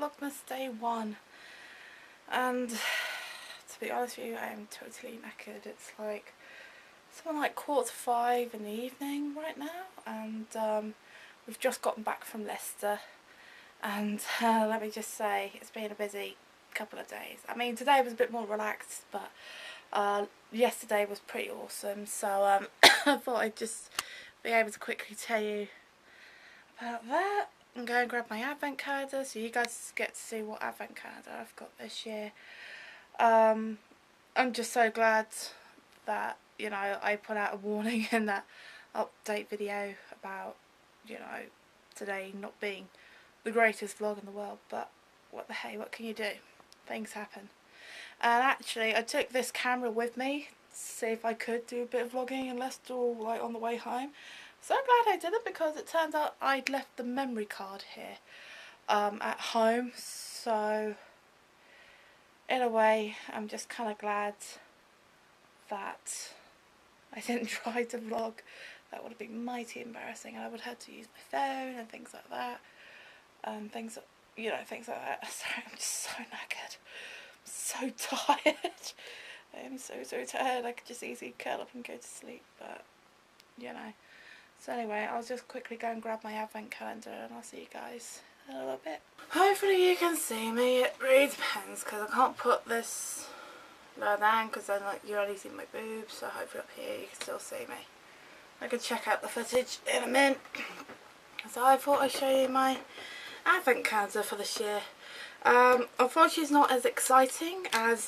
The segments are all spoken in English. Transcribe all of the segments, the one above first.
Vlogmas Day One, and to be honest with you, I am totally knackered. It's like something like 5:15 in the evening right now, and we've just gotten back from Leicester, and let me just say, it's been a busy couple of days. I mean, today was a bit more relaxed, but yesterday was pretty awesome, so I thought I'd just be able to quickly tell you about that and go and grab my advent calendar so you guys get to see what advent calendar I've got this year. I'm just so glad that, you know, I put out a warning in that update video about, you know, today not being the greatest vlog in the world, but what the hey, what can you do? Things happen. And actually I took this camera with me to see if I could do a bit of vlogging in Leicester, like on the way home. So glad I did it, because it turns out I'd left the memory card here at home, so in a way I'm just kind of glad that I didn't try to vlog. That would have been mighty embarrassing, and I would have had to use my phone and things like that, things like that. Sorry, I'm just so knackered, I'm so tired. I am so tired. I could just easily curl up and go to sleep, but you know. So anyway, I'll just quickly go and grab my advent calendar and I'll see you guys in a little bit. Hopefully you can see me. It really depends, because I can't put this lower down because then you only see my boobs, so hopefully up here you can still see me. I can check out the footage in a minute. So I thought I'd show you my advent calendar for this year. Unfortunately it's not as exciting as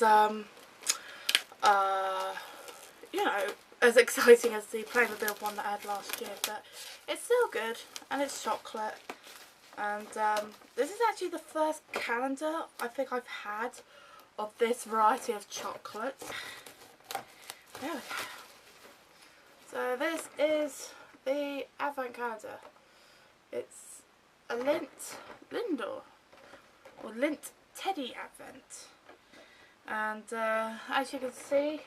you know, as exciting as the Playmobil one that I had last year, but it's still good, and it's chocolate. And this is actually the first calendar I think I've had of this variety of chocolates. There we go. So this is the advent calendar. It's a Lindor or Lint Teddy Advent, and as you can see,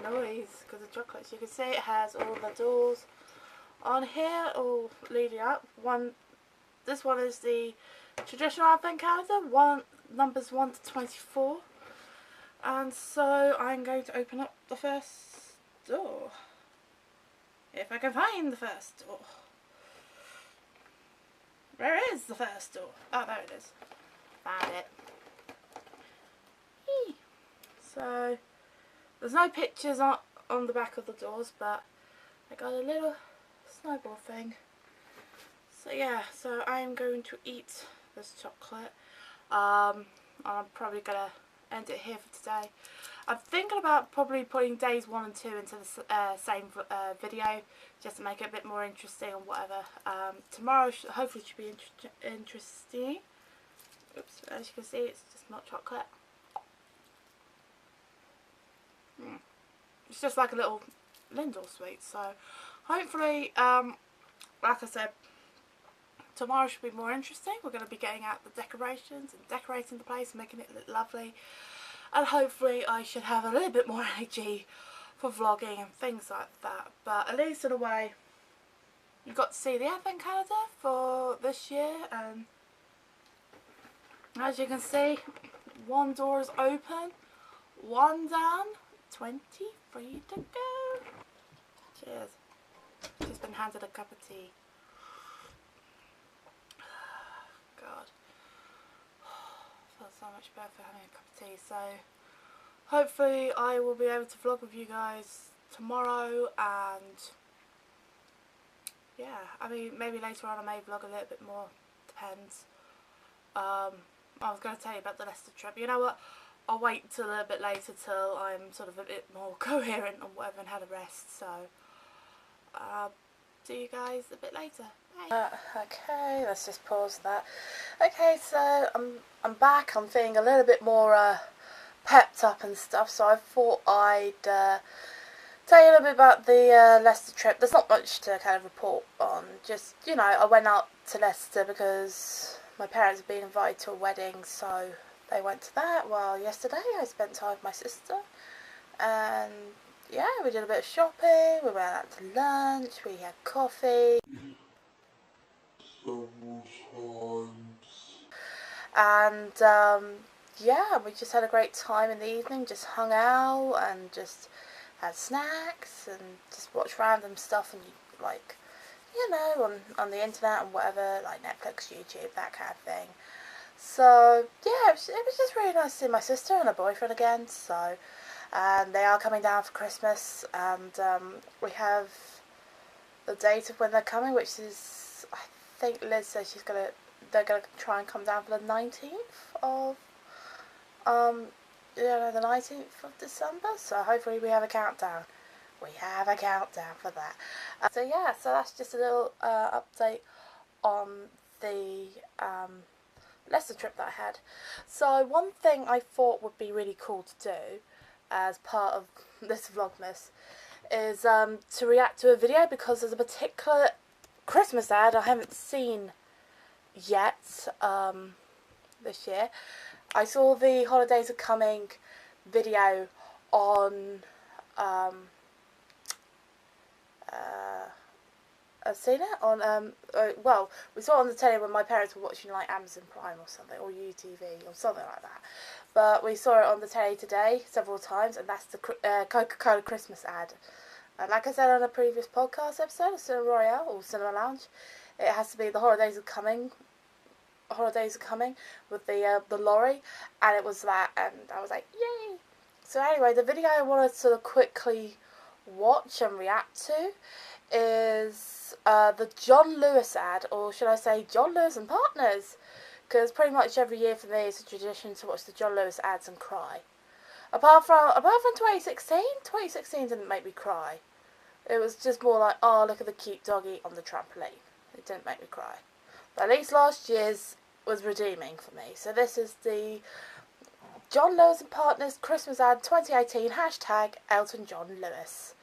noise because of chocolates. You can see it has all the doors on here, all leading up. This one is the traditional advent calendar, numbers 1 to 24. And so I'm going to open up the first door, if I can find the first door. Where is the first door? Oh, there it is. Found it. Eee. So there's no pictures on the back of the doors, but I got a little snowball thing. So yeah, so I'm going to eat this chocolate. I'm probably going to end it here for today. I'm thinking about probably putting days 1 and 2 into the same video, just to make it a bit more interesting and whatever. Tomorrow hopefully should be interesting. Oops, as you can see, it's just not chocolate. It's just like a little Lindor sweet, so hopefully, like I said, tomorrow should be more interesting. We're going to be getting out the decorations and decorating the place, making it look lovely, and hopefully I should have a little bit more energy for vlogging and things like that. But at least in a way, you got to see the advent calendar for this year, and as you can see, one door is open, one down, 23 to go. Cheers. Just been handed a cup of tea. God. Feels so much better for having a cup of tea. So hopefully I will be able to vlog with you guys tomorrow, and yeah, I mean maybe later on I may vlog a little bit more. Depends. I was going to tell you about the Leicester trip. You know what? I'll wait till a little bit later till I'm sort of a bit more coherent and whatever and had a rest. So see you guys a bit later. Bye. Okay, let's just pause that. Okay, so I'm back. I'm feeling a little bit more pepped up and stuff. So I thought I'd tell you a little bit about the Leicester trip. There's not much to kind of report on. Just, you know, I went out to Leicester because my parents had been invited to a wedding, so they went to that. Well, yesterday I spent time with my sister, and yeah, we did a bit of shopping, we went out to lunch, we had coffee. Several times And yeah, we just had a great time in the evening, just hung out and just had snacks and just watched random stuff and like, you know, on the internet and whatever, like Netflix, YouTube, that kind of thing. So yeah, it was just really nice to see my sister and her boyfriend again. So they are coming down for Christmas, and we have the date of when they're coming, which is, I think Liz says they're gonna try and come down for the 19th of the 19th of December. So hopefully we have a countdown. We have a countdown for that. So yeah, so that's just a little update on the Leicester trip that I had. So one thing I thought would be really cool to do as part of this Vlogmas is to react to a video, because there's a particular Christmas ad I haven't seen yet this year. I saw the Holidays Are Coming video on I've seen it on well, we saw it on the telly when my parents were watching like Amazon Prime or something, or UTV or something like that. But we saw it on the telly today several times, and that's the Coca-Cola Christmas ad. And like I said on a previous podcast episode of Cinema Royale or Cinema Lounge, it has to be the Holidays Are Coming. Holidays Are Coming with the lorry, and it was that, and I was like, yay! So anyway, the video I wanted to sort of quickly watch and react to is the John Lewis ad, or should I say John Lewis and Partners, because pretty much every year for me it's a tradition to watch the John Lewis ads and cry. Apart from 2016 didn't make me cry. It was just more like, oh, look at the cute doggy on the trampoline. It didn't make me cry. But at least last year's was redeeming for me. So this is the John Lewis and Partners Christmas ad 2018, hashtag Elton John Lewis.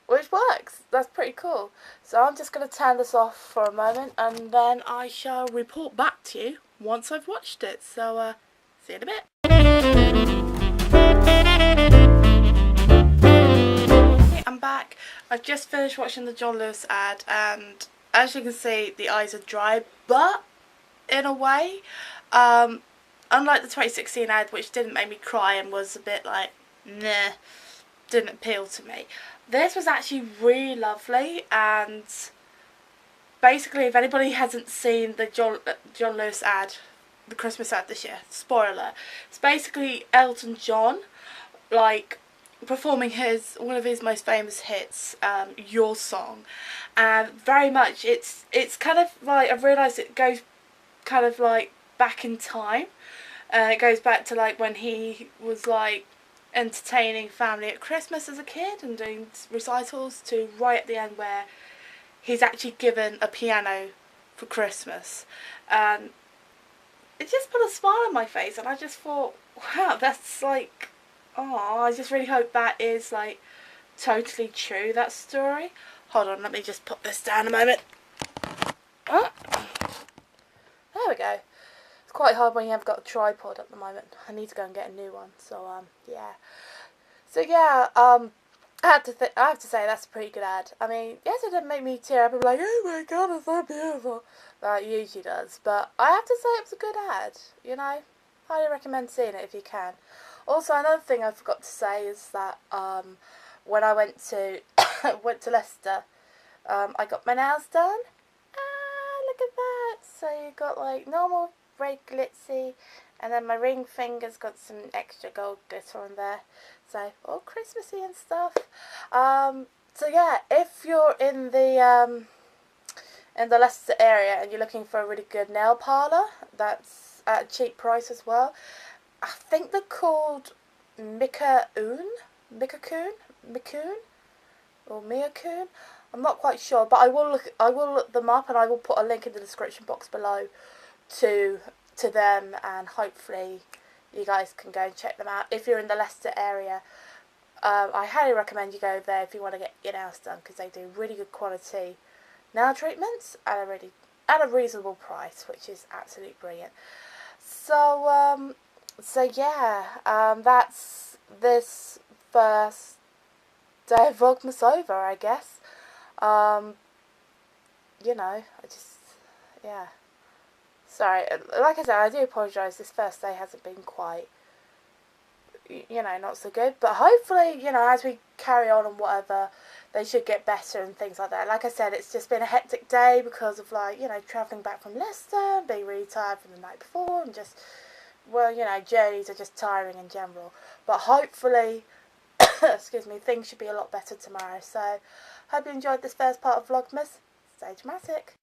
Which works. That's pretty cool. So I'm just going to turn this off for a moment, and then I shall report back to you once I've watched it. So see you in a bit. Okay, I'm back. I've just finished watching the John Lewis ad, and as you can see, the eyes are dry, but in a way, unlike the 2016 ad, which didn't make me cry and was a bit like, nah, didn't appeal to me, this was actually really lovely. And basically, if anybody hasn't seen the John Lewis ad, the Christmas ad this year, spoiler alert, it's basically Elton John, like, performing one of his most famous hits, Your Song, and very much it's kind of like, I've realised it goes kind of like back in time. It goes back to like when he was like entertaining family at Christmas as a kid and doing recitals, to right at the end where he's actually given a piano for Christmas, and it just put a smile on my face, and I just thought, wow, that's like, oh, I just really hope that is like totally true, that story. Hold on, let me just put this down a moment. Oh, there we go. It's quite hard when you haven't got a tripod at the moment. I need to go and get a new one. So yeah. So yeah, I have to say that's a pretty good ad. I mean, yes, it didn't make me tear up and be like, oh my god, it's so beautiful. That it usually does. But I have to say it was a good ad. You know, highly recommend seeing it if you can. Also, another thing I forgot to say is that when I went to Leicester, I got my nails done. Ah, look at that. So you got like normal, very glitzy, and then my ring finger's got some extra gold glitter on there. So all Christmassy and stuff. So yeah, if you're in the Leicester area and you're looking for a really good nail parlour that's at a cheap price as well, I think they're called Mikaun, or Miyakun. I'm not quite sure, but I will look them up, and I will put a link in the description box below to them, and hopefully you guys can go and check them out if you're in the Leicester area. I highly recommend you go there if you want to get your nails done, because they do really good quality nail treatments at a reasonable price, which is absolutely brilliant. So yeah, that's this first day of Vlogmas over, I guess. You know, yeah. Sorry, like I said, I do apologise. This first day hasn't been quite, you know, not so good. But hopefully, you know, as we carry on and whatever, they should get better and things like that. Like I said, it's just been a hectic day because of, like, you know, travelling back from Leicester and being really tired from the night before and just, well, you know, journeys are just tiring in general. But hopefully, excuse me, things should be a lot better tomorrow. So, hope you enjoyed this first part of Vlogmas. Stay dramatic.